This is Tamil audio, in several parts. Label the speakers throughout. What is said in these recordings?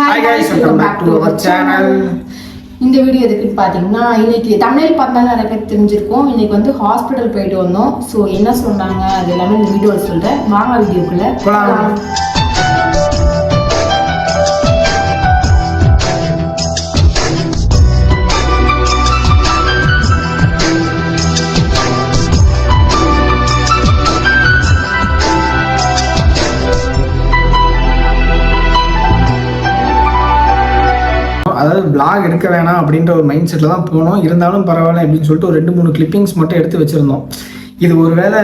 Speaker 1: Hi guys, welcome back to our channel. இந்த வீடியோ எதுக்குன்னு பார்த்தீங்கன்னா இன்னைக்கு தமிழ் பார்த்தா நிறைய பேர் தெரிஞ்சிருக்கோம். இன்னைக்கு வந்து ஹாஸ்பிட்டல் போயிட்டு வந்தோம். ஸோ என்ன சொன்னாங்க அது எல்லாமே இந்த வீடியோவில் சொல்கிறேன். வாங்க வீடியோக்குள்ள போகலாம்.
Speaker 2: அதாவது பிளாக் எடுக்க வேணாம் அப்படின்ற ஒரு மைண்ட் செட்டில் தான் போனோம். இருந்தாலும் பரவாயில்ல அப்படின்னு சொல்லிட்டு ஒரு 2-3 கிளிப்பிங்ஸ் மட்டும் எடுத்து வச்சுருந்தோம். இது ஒரு வேளை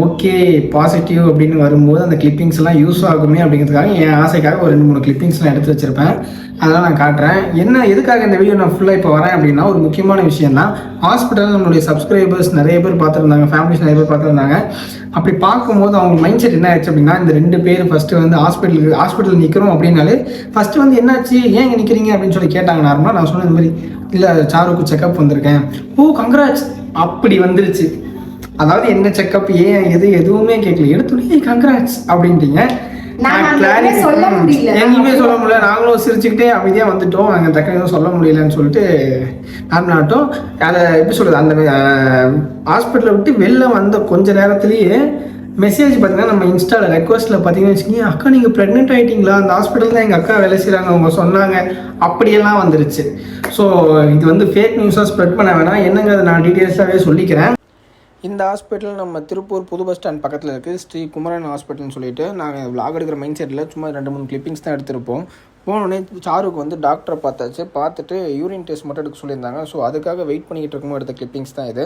Speaker 2: ஓகே பாசிட்டிவ் அப்படின்னு வரும்போது அந்த கிளிப்பிங்ஸ் எல்லாம் யூஸ் ஆகுமே அப்படிங்கிறதுக்காக என் ஆசைக்காக ஒரு 2-3 கிளிப்பிங்ஸ்லாம் எடுத்து வச்சுருப்பேன். அதெல்லாம் நான் காட்டுறேன். எதுக்காக இந்த வீடியோ நான் ஃபுல்லாக இப்போ வரேன் அப்படின்னா ஒரு முக்கியமான விஷயம் தான். ஹாஸ்பிட்டல் நம்மளுடைய சப்ஸ்கிரைபர்ஸ் நிறைய பேர் பார்த்துருந்தாங்க, ஃபேமிலிஸ் நிறைய பேர் பார்த்துருந்தாங்க. அப்படி பார்க்கும்போது அவங்க மைண்ட் செட் என்ன ஆயிடுச்சு அப்படின்னா, இந்த 2 பேர் ஃபஸ்ட்டு வந்து ஹாஸ்பிட்டல் நிற்கிறோம் அப்படின்னாலே ஃபஸ்ட்டு வந்து என்னாச்சு, ஏன் இங்கே நிற்கிறீங்க அப்படின்னு சொல்லி கேட்டாங்க. நார்மலாக நான் சொன்ன இந்த மாதிரி இல்லை சாருக்கு செக்கப் வந்திருக்கேன். ஓ கங்க்ராட்ஸ் அப்படி வந்துருச்சு. அதாவது என்ன செக்கப் ஏன் எதுவுமே கேட்கல, எடுத்துனே கங்க்ராட்ஸ் அப்படின்ட்டீங்க.
Speaker 1: எங்கேயுமே சொல்ல
Speaker 2: முடியல. நாங்களும் சிரிச்சுக்கிட்டே அமைதியாக வந்துட்டோம். நாங்கள் டக்குனு எதுவும் சொல்ல முடியலன்னு சொல்லிட்டு நாட்டும் அதை எப்படி சொல்கிறது, அந்த ஹாஸ்பிட்டலை விட்டு வெளில வந்த கொஞ்ச நேரத்துலேயே மெசேஜ் பார்த்தீங்கன்னா நம்ம இன்ஸ்டாவில் ரெக்வஸ்ட்டில் பார்த்தீங்கன்னு வச்சுக்கோங்க, அக்கா நீங்கள் ப்ரெக்னென்ட் ஆகிட்டீங்களா, அந்த ஹாஸ்பிட்டல் தான் எங்கள் அக்கா வேலை செய்கிறாங்க, அவங்க சொன்னாங்க அப்படியெல்லாம் வந்துருச்சு. ஸோ இது வந்து ஃபேக் நியூஸாக ஸ்ப்ரெட் பண்ண வேணாம். என்னங்க அதை நான் டீட்டெயில்ஸாகவே சொல்லிக்கிறேன். இந்த ஹாஸ்பிட்டல் நம்ம திருப்பூர் புது பஸ் ஸ்டாண்ட் பக்கத்தில் இருக்குது, ஸ்ரீ குமரன் ஹாஸ்பிட்டல்னு சொல்லிட்டு. நாங்கள் விளாக் எடுக்கிற மைண்ட் செட்டில் சும்மா 2-3 கிளிப்பிங்ஸ் தான் எடுத்திருப்போம். போனோடனே சாருக்கு வந்து டாக்டரை பார்த்துட்டு யூரின் டெஸ்ட் மட்டும் எடுக்க சொல்லியிருந்தாங்க. ஸோ அதுக்காக வெயிட் பண்ணிக்கிட்டு இருக்கும்போது எடுத்த கிளிப்பிங்ஸ் தான் இது.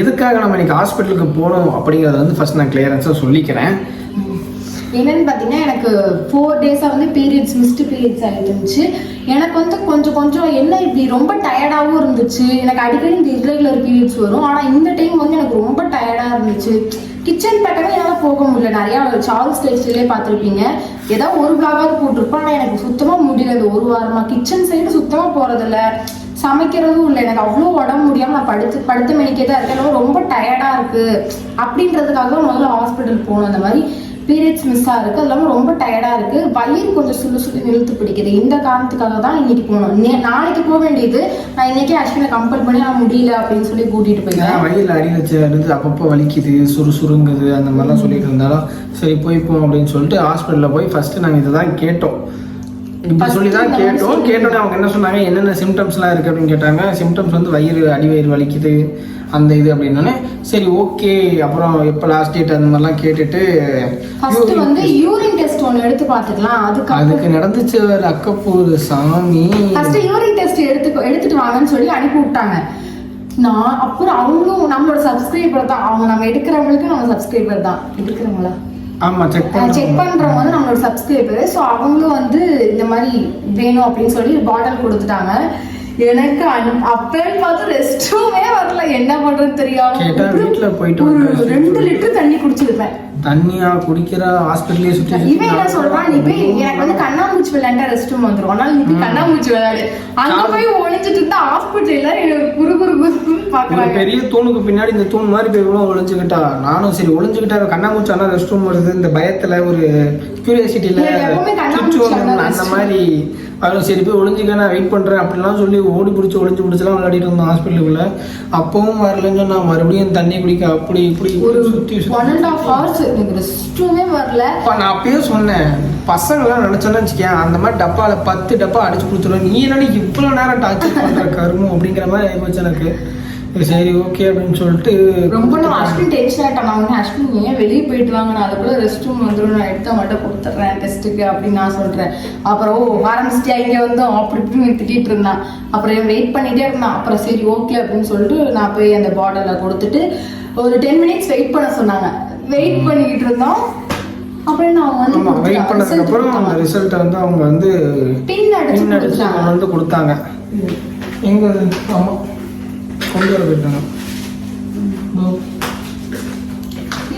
Speaker 2: எதுக்காக நம்ம இன்றைக்கி ஹாஸ்பிட்டலுக்கு போகணும் அப்படிங்கிறத வந்து ஃபஸ்ட் நான் கிளியரன்ஸாக சொல்லிக்கிறேன்.
Speaker 1: என்னன்னு பார்த்தீங்கன்னா எனக்கு 4 டேஸாக வந்து மிஸ்டு பீரியட்ஸ் ஆகிட்டு இருந்துச்சு. எனக்கு வந்து கொஞ்சம் என்ன இப்படி ரொம்ப டயர்டாகவும் இருந்துச்சு. எனக்கு அடிக்கடி இந்த இர்ரெகுலர் பீரியட்ஸ் வரும். ஆனால் இந்த டைம் வந்து எனக்கு ரொம்ப டயர்டாக இருந்துச்சு. கிச்சன் பக்கமே என்னால் போக முடியல. நிறையா சார்ல்ஸ் டைல்ஸ்லேயே பார்த்துருப்பீங்க, ஏதாவது ஒரு பிளாகாவது போட்டிருப்போம். ஆனால் எனக்கு சுத்தமாக முடியல. இந்த ஒரு வாரமாக கிச்சன் சைடு சுத்தமாக போகிறதில்ல, சமைக்கிறதும் இல்லை. எனக்கு அவ்வளோ உடம்பு முடியாமல் நான் படுத்த மணிக்கே தான் இருக்கேன். ரொம்ப டயர்டாக இருக்குது அப்படின்றதுக்காக தான் முதல்ல ஹாஸ்பிட்டல் போகணும். அந்த மாதிரி பீரியட்ஸ் மிஸ்ஸாக இருக்குது, அது இல்லாமல் ரொம்ப டயர்டாக இருக்குது, வயிறு கொஞ்சம் சுள்ளி இழுத்து பிடிக்குது. இந்த காரணத்துக்காக தான் இன்னைக்கு போகணும். நாளைக்கு போக வேண்டியது, நான் இன்னைக்கே அஸ்வினை கம்பல் பண்ணி நான் முடியல அப்படின்னு சொல்லி கூட்டிகிட்டு போயிருந்தேன்.
Speaker 2: வயிறில் அடி வச்சு அப்பப்போ வலிக்குது, சுறுங்குது அந்த மாதிரிலாம் சொல்லிட்டு இருந்தாலும் சரி போய்ப்போம் அப்படின்னு சொல்லிட்டு ஹாஸ்பிட்டலில் போய் ஃபஸ்ட்டு நாங்கள் இதை தான் கேட்டோம். இப்படி சொல்லி தான் கேட்டோன்னே அவங்க என்ன சொன்னாங்க, என்னென்ன சிம்டம்ஸ்லாம் இருக்குது அப்படின்னு கேட்டாங்க. சிம்டம்ஸ் வந்து அடிவயிறு வலிக்குது அந்த இது அப்படின்னோடனே சரி ஓகே. அப்புறம் எப்போ லாஸ்ட் டேட் அந்த மாதிரிலாம் கேட்டுட்டு
Speaker 1: வந்து யூரின் டெஸ்ட் ஒன்று எடுத்து பார்த்துக்கலாம்.
Speaker 2: அதுக்கு நடந்துச்சு ஒரு அக்கப்பூர் சாமி.
Speaker 1: ஃபர்ஸ்ட் யூரின் டெஸ்ட் எடுத்துட்டு வாங்கன்னு சொல்லி அனுப்பி விட்டாங்க. நான் அப்புறம் அவங்களும் நம்மளோட சப்ஸ்கிரைபர் தான், அவங்க நம்ம எடுக்கிறவங்களுக்கு நம்ம சப்ஸ்கிரைபர் தான். எடுக்கிறவங்களா
Speaker 2: ஆமாம், செக்
Speaker 1: பண்ணுறவங்க வந்து நம்மளோட சப்ஸ்கிரைபர். ஸோ அவங்களும் வந்து இந்த மாதிரி வேணும் அப்படின்னு சொல்லி பாட்டில் கொடுத்துட்டாங்க. எனக்கு அப்பேன்னு பார்த்து ரெஸ்ட் ரூமே வரல, என்ன பண்றது தெரியாம
Speaker 2: வீட்டில் போயிட்டு
Speaker 1: ஒரு 2 லிட்டர் தண்ணி குடிச்சிருப்பேன்.
Speaker 2: தண்ணியா குடிக்கிற ஹாஸ்பிட்டலே சுற்றி
Speaker 1: இவன் என்ன சொல்றான், நீ போய் எனக்கு வந்து கண்ணாமூச்சி விளையாண்டா ரெஸ்ட் ரூம் வந்துடும், அதனால நீ போய் கண்ணாமூச்சி விளையாடு. அங்க போய் ஒழிஞ்சிட்டு இருந்தா ஹாஸ்பிட்டல் எல்லாரும் குறு பாக்குறாங்க.
Speaker 2: பெரிய தூணுக்கு பின்னாடி இந்த தூண் மாதிரி போய் இவ்வளவு ஒளிஞ்சுக்கிட்டா, நானும் சரி ஒளிஞ்சுக்கிட்டா கண்ணாமூச்சி ஆனா ரெஸ்ட் ரூம் வருது, இந்த பயத்துல ஒரு கியூரியாசிட்டியில அந்த மாதிரி அதுவும் சரி போய் ஒளிஞ்சுக்க நான் வெயிட் பண்ணுறேன் அப்படிலாம் சொல்லி ஓடி பிடிச்சலாம் விளையாடிட்டு இருந்தோம் ஹாஸ்பிட்டலுக்குள்ள. அப்பவும் வரலன்னு நான் மறுபடியும் தண்ணி குடிக்க அப்படி இப்படி
Speaker 1: ஒரு 1.5 hours ரெஸ்ட் ரூமே வரல.
Speaker 2: நான் அப்பயே சொன்னேன், பசங்களாம் நினைச்சோன்னு வச்சுக்கேன் அந்த மாதிரி டப்பாவில் 10 டப்பா அடிச்சு கொடுத்துருவேன், நீ என்ன இவ்வளோ நேரம் டார்ச்சர் பண்ணுற கருமம் அப்படிங்கிற மாதிரி ஆகிப்போச்சு எனக்கு. சரி ஓகே அப்படின்னு சொல்லிட்டு
Speaker 1: ரொம்ப நான் அஸ்வின் டென்ஷன் ஆகிட்டான். நான் வந்து அஸ்வின் ஏன் வெளியே போயிட்டு வாங்க, நான் அதுக்குள்ள ரெஸ்ட் ரூம் வந்துடும், நான் எடுத்த மட்டும் கொடுத்துட்றேன் டெஸ்ட்டுக்கு அப்படின்னு நான் சொல்கிறேன். அப்புறம் ஆரம்பிச்சிட்டியா இங்கே வந்தோம் அப்படி இப்படின்னு திட்டிகிட்டு இருந்தான். அப்புறம் வெயிட் பண்ணிகிட்டே இருந்தான். அப்புறம் சரி ஓகே அப்படின்னு சொல்லிட்டு நான் போய் அந்த பாட்டிலை கொடுத்துட்டு ஒரு 10 minutes வெயிட் பண்ண சொன்னாங்க. வெயிட் பண்ணிக்கிட்டு இருந்தோம். அப்புறம் நான் வந்து
Speaker 2: வெயிட் பண்ணதுக்கப்புறம் அந்த ரிசல்ட்டை வந்து அவங்க வந்து
Speaker 1: பின் அடிச்சு
Speaker 2: வந்து கொடுத்தாங்க. எங்கே ஆமாம் கொண்டு வர போயிட்டாங்க.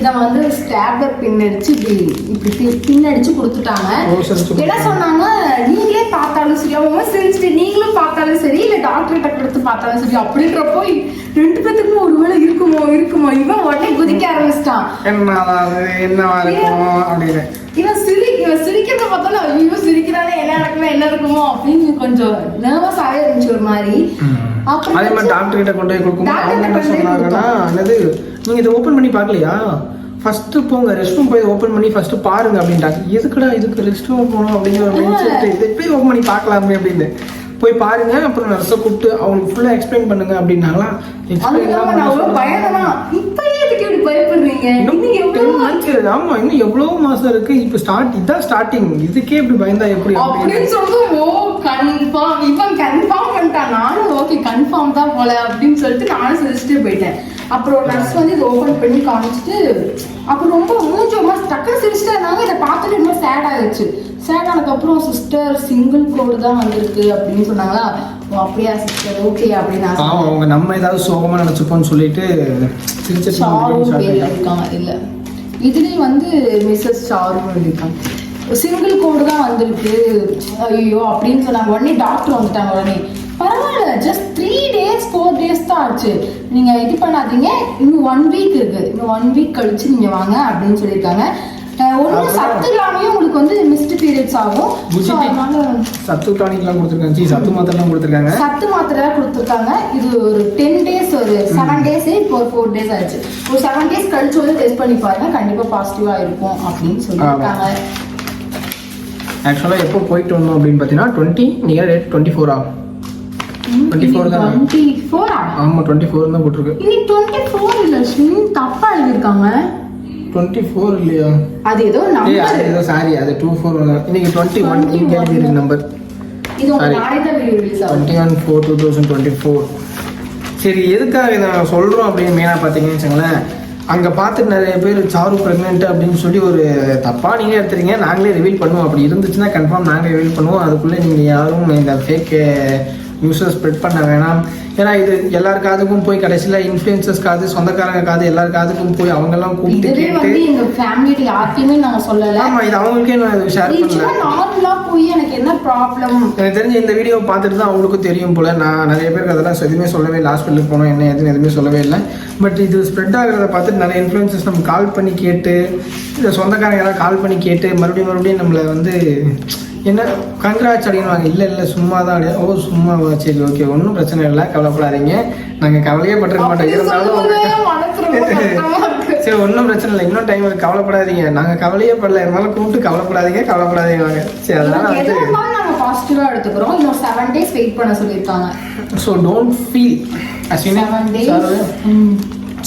Speaker 1: இதை வந்து ஸ்டாப்லர் பின் அடிச்சு இப்படி பின் அடிச்சு கொடுத்துட்டாங்க. என்ன சொன்னாங்க, நீங்களே பார்த்தாலும் சரி, அவங்க சிரிச்சுட்டு நீங்களும் பார்த்தாலும் சரி, இல்லை டாக்டர் கிட்ட கொடுத்து பார்த்தாலும் சரி அப்படின்றப்போ 2 பேத்துக்கும் ஒருவேளை இருக்குமோ இவன் உடனே குதிக்க ஆரம்பிச்சிட்டான். இவன் சிரிக்கிறத பார்த்தாலும் ஐயோ சிரிக்கிறானே, என்ன நடக்குமோ என்ன இருக்குமோ அப்படின்னு கொஞ்சம் நர்வஸாவே இருந்துச்சு ஒரு மாதிரி.
Speaker 2: அதே மாதிரி டாக்டர் கிட்ட கொண்டு போய் கொடுக்கும்போது அவங்க என்ன சொன்னாங்கன்னா, என்னது நீங்க இதை ஓபன் பண்ணி பார்க்கலையா, ஃபர்ஸ்ட் போங்க ரெஸ்ட் ரூம் போய் ஓபன் பண்ணி ஃபர்ஸ்ட் பாருங்க அப்படின்ட்டாங்க. எதுக்குடா இதுக்கு ரெஸ்ட் ரூம் போகணும் அப்படிங்கிற ஒரு மைண்ட் செட், இதை எப்படி ஓபன் பண்ணி பார்க்கலாமே அப்படின்னு போய் பாருங்க, அப்புறம் நர்ஸை கூப்பிட்டு அவங்களுக்கு ஃபுல்லா எக்ஸ்பிளைன் பண்ணுங்க அப்படின்னாங்களா. ஆமா இன்னும் எவ்வளவு மாசம் இருக்கு, இப்ப இதான் ஸ்டார்டிங், இதுக்கே இப்படி பயந்தா எப்படி
Speaker 1: அப்படின்னு சொல்லிட்டு இவன் கன்ஃபார்ம் பண்ணிட்டான். நானும் ஓகே கன்ஃபார்ம் தான் போல அப்படின்னு சொல்லிட்டு நானும் சிரிச்சுட்டு போயிட்டேன். அப்புறம் நர்ஸ் வந்து இதை ஓபன் பண்ணி காமிச்சிட்டு அப்புறம் ரொம்ப மூஞ்சமா டக்குன்னு சிரிச்சுட்டு இருந்தாங்க. இதை பார்த்துட்டு ரொம்ப சேட் ஆயிடுச்சு. சேட் ஆனதுக்கப்புறம் சிஸ்டர் சிங்கிள் கோடு தான் வந்திருக்கு அப்படின்னு சொன்னாங்களா. அப்படியா சிஸ்டர் ஓகே அப்படின்னு
Speaker 2: அவங்க நம்ம ஏதாவது சோகமா நினைச்சுப்போம்னு சொல்லிட்டு
Speaker 1: இருக்காங்க. இல்ல இதுலயும் வந்து மிஸ்ஸஸ் ஷாரு இருக்காங்க, சிங்கிள் கோடு தான் வந்திருக்கு ஐயோ அப்படின்னு சொன்னாங்க. உடனே டாக்டர் வந்துட்டாங்க. உடனே பரவாயில்ல, ஜஸ்ட் 3 days 4 days தான் ஆச்சு, நீங்க இது பண்ணாதீங்க, இன்னும் 1 week இருக்கு, இன்னும் 1 week கழிச்சு நீங்க வாங்க அப்படின்னு சொல்லியிருக்காங்க. ஒன்றும் சத்து இல்லாமயே உங்களுக்கு வந்து மிஸ்ட் பீரியட்ஸ் ஆகும்.
Speaker 2: சத்து டானிக்லாம் கொடுத்துருக்காங்க, சத்து மாத்திரைலாம் கொடுத்துருக்காங்க,
Speaker 1: சத்து மாத்திரை கொடுத்துருக்காங்க. இது ஒரு 10 days ஒரு 7 days இப்போ ஒரு 4 days ஆயிடுச்சு. ஒரு 7 days கழிச்சு வந்து டெஸ்ட் பண்ணி பாருங்க, கண்டிப்பா பாசிட்டிவா இருக்கும் அப்படின்னு சொல்லியிருக்காங்க.
Speaker 2: ஆக்சுவலா எப்போ போயிட்டு வந்தோம் அப்படின்னு பார்த்தீங்கன்னா 20 நீங்க டேட் 24 ஆகும். 24 தான்.
Speaker 1: 24
Speaker 2: ஆமா 24 தான் போட்டுருக்கு.
Speaker 1: இது 24 இல்ல தப்பா எழுதிருக்காங்க.
Speaker 2: 24 இல்லையா,
Speaker 1: அது ஏதோ நம்பர்,
Speaker 2: அது ஏதோ சாரி, அது 24 இன்னைக்கு 21 இங்க எழுதிருக்கு நம்பர்.
Speaker 1: இது உங்க நாளைக்கு வீடியோ ரிலீஸ் ஆகும்
Speaker 2: 21/4/2024. சரி எதுக்காக இதை சொல்றோம் அப்படின்னு மெயினா பாத்தீங்கன்னு வச்சுங்களேன், அங்க பார்த்துட்டு நிறைய பேர் சாரு பிரெக்னென்ட் அப்படின்னு சொல்லி ஒரு தப்பா நீங்க எடுத்துறீங்க. நாங்களே ரிவீல் பண்ணுவோம், அப்படி இருந்துச்சுன்னா கன்ஃபார்ம் நாங்களே ரிவீல் பண்ணுவோம். அதுக்குள்ள நீங்க யாரும் இந்த ஃபேக் நியூஸை ஸ்ப்ரெட் பண்ண வேணாம். ஏன்னா இது எல்லாருக்காதுக்கும் போய் கடைசியில் இன்ஃப்ளூயன்சர்ஸ்க்காது சொந்தக்காரங்க காது எல்லாருக்காதுக்கும் போய் அவங்கெல்லாம் கூப்பிட்டு கேட்டு
Speaker 1: எங்க ஃபேமிலியில யாருக்குமே நாங்க சொல்லல.
Speaker 2: ஆமா இது அவங்களுக்கே நான் ஷேர் பண்ணல.
Speaker 1: நார்மலா போய் எனக்கு என்ன ப்ராப்ளம்
Speaker 2: எனக்கு தெரிஞ்ச இந்த வீடியோ பார்த்துட்டு தான் அவங்களுக்கும் தெரியும் போல. நான் நிறைய பேருக்கு அதெல்லாம் எதுவுமே சொல்லவே இல்லை, ஹாஸ்பிட்டலுக்கு போனோம் என்ன எதுவும் எதுவுமே சொல்லவே இல்லை. பட் இது ஸ்ப்ரெட் ஆகிறத பார்த்துட்டு நிறைய இன்ஃப்ளூயன்சர்ஸ் நம்ம கால் பண்ணி கேட்டு, இந்த சொந்தக்காரங்க எல்லாம் கால் பண்ணி கேட்டு மறுபடியும் நம்மளை வந்து என்ன கங்க்ராட்ஸ் அப்படின்வாங்க. இல்லை சும்மா தான். ஓ சும்மாவா, சரி ஓகே ஒன்றும் பிரச்சனை இல்லை, கவலைப்படாதீங்க, நாங்கள் கவலையே பட்டிருக்க மாட்டோம். இருந்தாலும் சரி ஒன்றும் பிரச்சனை இல்லை, இன்னும் டைம் இருக்கு, கவலைப்படாதீங்க, நாங்கள் கவலையே படல, இருந்தாலும் கூப்பிட்டு கவலைப்படாதீங்க. சரி அதனால வந்து
Speaker 1: பாசிட்டிவா எடுத்துக்கிறோம். இன்னும் 7 days வெயிட் பண்ண சொல்லியிருக்காங்க.
Speaker 2: ஸோ டோன்ட் ஃபீல் அஸ்வினி,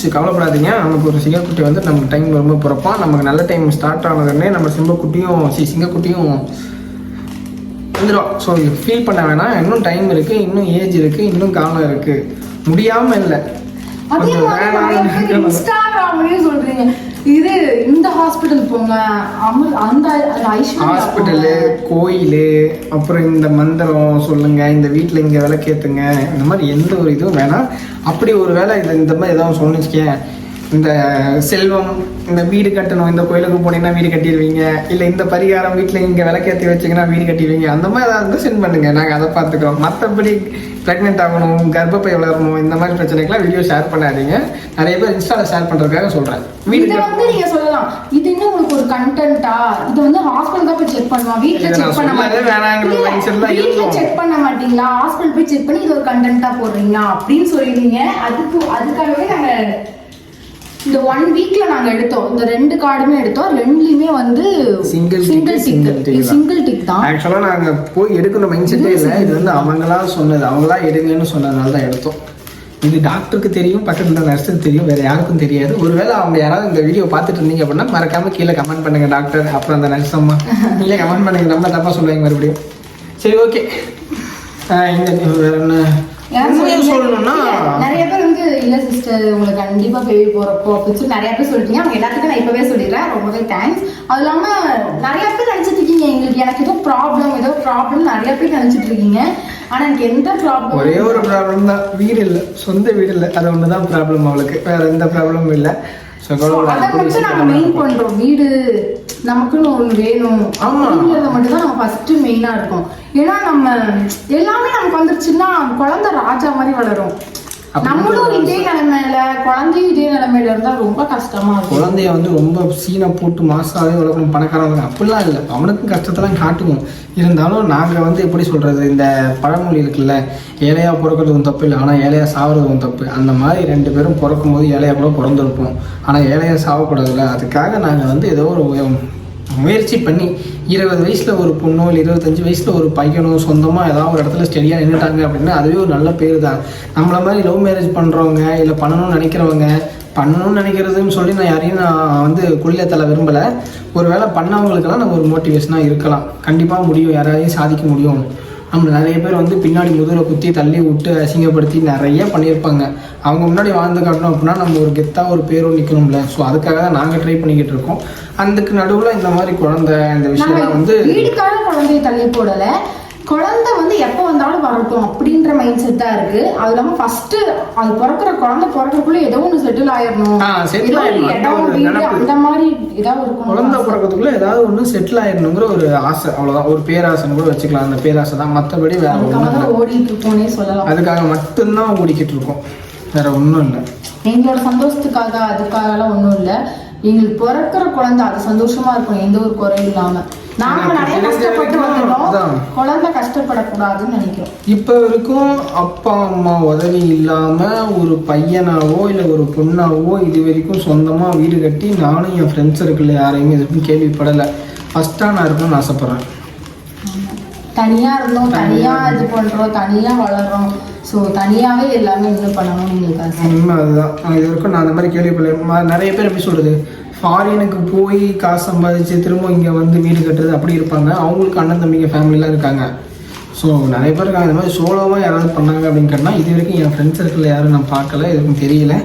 Speaker 2: சரி கவலைப்படாதீங்க. நமக்கு ஒரு சிங்கக்குட்டி வந்து நமக்கு டைம் ரொம்ப பிறப்பான். நமக்கு நல்ல டைம் ஸ்டார்ட் ஆனதுன்னே நம்ம சிங்கக்குட்டியும் வந்துடும். ஸோ ஃபீல் பண்ண வேணாம், இன்னும் டைம் இருக்குது, இன்னும் ஏஜ் இருக்குது, இன்னும் காலம் இருக்குது, முடியாமல் இல்லை.
Speaker 1: இன்ஸ்டாகிராம்லயும் சொல்றீங்க இது இந்த ஹாஸ்பிட்டல் போங்க, அந்த
Speaker 2: ஹாஸ்பிட்டலு கோயில், அப்புறம் இந்த மந்திரம் சொல்லுங்க, இந்த வீட்டில் இங்கே விளக்கேற்றுங்க, இந்த மாதிரி எந்த ஒரு இதுவும் வேணாம். அப்படி ஒரு வேலை இது இந்த மாதிரி ஏதாவது சொன்னிச்சுக்கேன், இந்த செல்வம், இந்த வீடு கட்டணும், இந்த கோயிலுக்கு போனீங்கன்னா வீடு கட்டிடுவீங்க, இல்லை இந்த பரிகாரம் வீட்டில் இங்கே விளக்கேற்றி வச்சிங்கன்னா வீடு கட்டிடுவீங்க, அந்த மாதிரி ஏதாவது வந்து சென்ட் பண்ணுங்க, நாங்கள் அதை பார்த்துக்கிறோம். மற்றபடி ப்ரெக்னென்ட் ஆகணும், கர்ப்பப்பை வளரணும், இந்த மாதிரி பிரச்சனைக்கெல்லாம் வீடியோ ஷேர் பண்ணாதீங்க. நிறைய பேர் இன்ஸ்டாவில் ஷேர் பண்ணுறதுக்காக சொல்கிறேன்.
Speaker 1: வீடு வந்து நீங்கள் சொல்லலாம், இது இன்னும் உங்களுக்கு ஒரு கண்டென்ட்டா, இது வந்து ஹாஸ்பிட்டல் தான் போய் செக் பண்ணுவோம், வீட்டில் செக் பண்ண வீட்டில் செக் பண்ண மாட்டீங்களா, ஹாஸ்பிட்டல் போய் செக் பண்ணி இது ஒரு கண்டென்ட்டாக போடுறீங்களா அப்படின்னு சொல்லிடுவீங்க. அதுக்காகவே நாங்கள் இந்த 1 weekல நாங்க எடுத்தோம், இந்த 2 கார்டுமே எடுத்தோம். 2லயுமே வந்து சிங்கிள் டிக் தான்.
Speaker 2: ஆக்சுவலா நாங்க போய் எடுக்கணும் மைண்ட் செட்டே இல்லை, இது வந்து அவங்களா சொன்னது, அவங்களா எடுங்கன்னு சொன்னதுனால தான் எடுத்தோம். இது டாக்டருக்கு தெரியும், பக்கத்துல நர்ஸுக்கு தெரியும், வேற யாருக்கும் தெரியாது. ஒருவேளை அவங்க யாராவது இந்த வீடியோ பார்த்துட்டு இருந்தீங்க அப்படின்னா மறக்காம கீழே கமெண்ட் பண்ணுங்க டாக்டர், அப்புறம் அந்த நர்ஸ் அம்மா நீங்களே கமெண்ட் பண்ணுங்க, நம்ம தப்பா சொல்லுவாங்க மறுபடியும். சரி ஓகே, வேற என்ன சொல்லணும்னா
Speaker 1: நிறைய பேர் வந்து இல்ல சிஸ்டர் உங்களுக்கு கண்டிப்பா பேபி போறப்போ அப்படின்னு சொல்லி நிறைய பேர் சொல்லிட்டீங்க. அவங்க எல்லாத்துக்கும் நான் இப்பவே சொல்லிடுறேன், ரொம்பவே தேங்க்ஸ். அது இல்லாம நிறைய பேர் நினைச்சிட்டு இருக்கீங்க எங்களுக்கு எனக்கு ஏதோ ப்ராப்ளம் நிறைய பேர் நினைச்சிட்டு இருக்கீங்க. ஆனா எனக்கு எந்த ப்ராப்ளம்,
Speaker 2: ஒரே ஒரு ப்ராப்ளம் தான், வீடு இல்லை, சொந்த வீடு இல்லை, அது ஒண்ணுதான் ப்ராப்ளம் அவளுக்கு, வேற எந்த ப்ராப்ளமும் இல்லை.
Speaker 1: அதை மட்டும் நாங்க மெயின் பண்றோம். வீடு நமக்குன்னு ஒண்ணு வேணும் அப்படிங்கறத மட்டும் தான் நம்ம ஃபர்ஸ்ட் மெயினா இருக்கும். ஏன்னா நம்ம எல்லாமே நமக்கு வந்துருச்சுன்னா குழந்தை ராஜா மாதிரி வளரும். நம்மளும் இதே நிலைமையில குழந்தையும் இதே நிலைமையில இருந்தா ரொம்ப கஷ்டமா இருக்கும்.
Speaker 2: குழந்தைய வந்து ரொம்ப சீனை போட்டு மாசாவே வளர்க்கணும் பணக்காரங்க அப்படிலாம் இல்லை, அவனுக்கும் கஷ்டத்தெல்லாம் காட்டுவோம். இருந்தாலும் நாங்கள் வந்து எப்படி சொல்றது, இந்த பழமொழி இருக்குல்ல, ஏழையா பிறக்கிறதும் தப்பு இல்லை ஆனால் ஏழையா சாவறதும் தப்பு. அந்த மாதிரி 2 பேரும் பிறக்கும் போது ஏழையா கூட பிறந்திருப்போம், ஆனால் ஏழையா சாவக்கூடாதுல்ல. அதுக்காக நாங்கள் வந்து ஏதோ ஒரு முயற்சி பண்ணி 20 வயசில் ஒரு பொண்ணோ இல்லை 25 வயசில் ஒரு பையனோ சொந்தமாக ஏதாவது ஒரு இடத்துல ஸ்டெடியாக நின்றுட்டாங்க அப்படின்னா அதுவே ஒரு நல்ல பேர் தான். நம்மளை மாதிரி லவ் மேரேஜ் பண்ணுறவங்க இல்லை பண்ணணும்னு நினைக்கிறதுன்னு சொல்லி நான் யாரையும் நான் வந்து குளில தள்ள விரும்பலை. ஒரு வேளை பண்ணவங்களுக்கெல்லாம் நம்ம ஒரு மோட்டிவேஷனாக இருக்கலாம். கண்டிப்பாக முடியும், யாராலையும் சாதிக்க முடியும். நம்ம நிறைய பேர் வந்து பின்னாடி முதுகில் குத்தி தள்ளி விட்டு அசிங்கப்படுத்தி நிறைய பண்ணியிருப்பாங்க. அவங்க முன்னாடி வாழ்ந்து காட்டணும் அப்படின்னா நம்ம ஒரு கெத்தாக ஒரு பேரும் நிற்கணும்ல. ஸோ அதுக்காக தான் நாங்கள் ட்ரை பண்ணிக்கிட்டு இருக்கோம். அதுக்கு நடுவில் இந்த மாதிரி குழந்தை இந்த விஷயம்லாம் வந்து
Speaker 1: வீட்டுக்கான குழந்தையை தள்ளி போடலை. குழந்தை வந்து எப்போ வந்தாலும் வரட்டும் அப்படின்ற மைண்ட் செட் தான் இருக்கு. அது இல்லாமல் ஃபர்ஸ்ட் அது பிறக்கிறக்குள்ள ஏதோ ஒன்று செட்டில் ஆயிடணும், அந்த மாதிரி ஏதாவது இருக்கும்.
Speaker 2: குழந்தை பிறக்கிறதுக்குள்ள ஏதாவது ஒன்று செட்டில் ஆயிடணுங்கிற ஒரு ஆசை, அவ்வளோதான். ஒரு பேராசைன்னு கூட வச்சுக்கலாம். அந்த பேராசை தான், மற்றபடி வேற ஒன்றும்
Speaker 1: ஓடிட்டு இருக்கோன்னே சொல்லலாம்.
Speaker 2: அதுக்காக மட்டும்தான் ஓடிக்கிட்டு இருக்கோம், வேற ஒன்றும் இல்லை.
Speaker 1: எங்களோட சந்தோஷத்துக்காக அதுக்காகலாம் ஒன்றும் இல்லை. எங்களுக்கு பிறக்கிற குழந்தை அது சந்தோஷமா இருக்கும், எந்த ஒரு குறையும் இல்லாம. நாங்க நிறைய கஷ்டப்பட்டு வந்துட்டோம், குழந்தை கஷ்டப்படக்கூடாதுன்னு நினைக்கிறோம்.
Speaker 2: இப்போ வரைக்கும் அப்பா அம்மா உதவி இல்லாம ஒரு பையனாவோ இல்லை ஒரு பொண்ணாவோ இது வரைக்கும் சொந்தமா வீடு கட்டி நானும் என் ஃப்ரெண்ட்ஸ் இருக்குல்ல யாரையுமே எதுக்கும் கேள்விப்படலை. ஃபர்ஸ்டா நான் இருக்கணும்னு ஆசைப்படுறேன்.
Speaker 1: தனியா இருந்தோம், தனியா இது பண்றோம், தனியா வளர்றோம். ஸோ தனியாவே எல்லாமே இன்னும் பண்ணணும்னு எங்களுக்கு
Speaker 2: உண்மை அதுதான். இது வரைக்கும் நான் அந்த மாதிரி கேள்விப்படல. நிறைய பேர் எப்படி சொல்றது, ஃபாரினுக்கு போய் காசு சம்பாதிச்சு திரும்ப இங்கே வந்து வீடு கட்டுறது அப்படி இருப்பாங்க. அவங்களுக்கு அண்ணன் தம்பிங்க ஃபேமிலிலாம் இருக்காங்க. ஸோ நிறைய பேர் இருக்காங்க. இந்த மாதிரி சோலோவாக யாராவது பண்ணாங்க அப்படின்னு கேட்டால் இது வரைக்கும் என் ஃப்ரெண்ட்ஸ் சர்க்கிளில் யாரும் நான் பார்க்கல, எதுவும் தெரியல.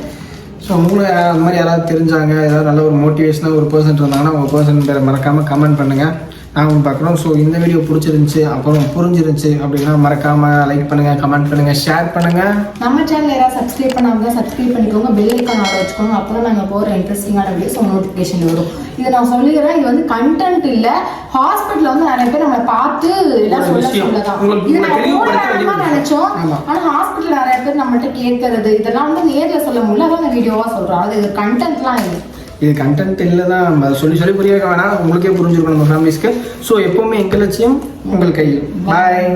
Speaker 2: ஸோ உங்களுக்கு அந்த மாதிரி யாராவது தெரிஞ்சாங்க, ஏதாவது நல்ல ஒரு மோட்டிவேஷனாக ஒரு பர்சன் இருந்தாங்கன்னா உங்கள் பர்சன் பேரை மறக்காமல் கமெண்ட் பண்ணுங்கள், நாங்கள் பார்க்குறோம். ஸோ இந்த வீடியோ பிடிச்சிருந்துச்சு அப்புறம் புரிஞ்சிருந்துச்சு அப்படின்னா மறக்காமல் லைக் பண்ணுங்கள், கமெண்ட் பண்ணுங்கள், ஷேர் பண்ணுங்கள்.
Speaker 1: நம்ம சேனல் யாராவது சப்ஸ்கிரைப் பண்ணாமல் சப்ஸ்கிரைப் பண்ணிக்கோங்க, பெல் ஐக்கான் ஆட வச்சுக்கோங்க. அப்போ தான் நாங்கள் போகிற இன்ட்ரெஸ்டிங்கான வீடியோஸ் நோட்டிஃபிகேஷன் வரும். இதை நான் சொல்லிடுறேன், இது வந்து கண்டென்ட் இல்லை. ஹாஸ்பிட்டலில் வந்து நிறைய பேர் நம்மளை பார்த்து எல்லாம் சொல்லதான் இது நாங்கள் நினைச்சோம். ஆனால் ஹாஸ்பிட்டல் நிறைய பேர் நம்மள்கிட்ட கேட்கறது இதெல்லாம் வந்து நேரில் சொல்ல முடியல. அதான் அந்த வீடியோவாக சொல்கிறோம். அது கண்டென்ட்லாம் இல்லை,
Speaker 2: இது கண்டென்ட் இல்லை தான். நம்ம சொல்லி புரிய வைக்க வேணாம், உங்களுக்கே புரிஞ்சிருக்கணும் நம்ம ஃபேமிலிஸ்க்கு. ஸோ எப்போவுமே எங்கள் லட்சியம் உங்கள் கையில். பாய்.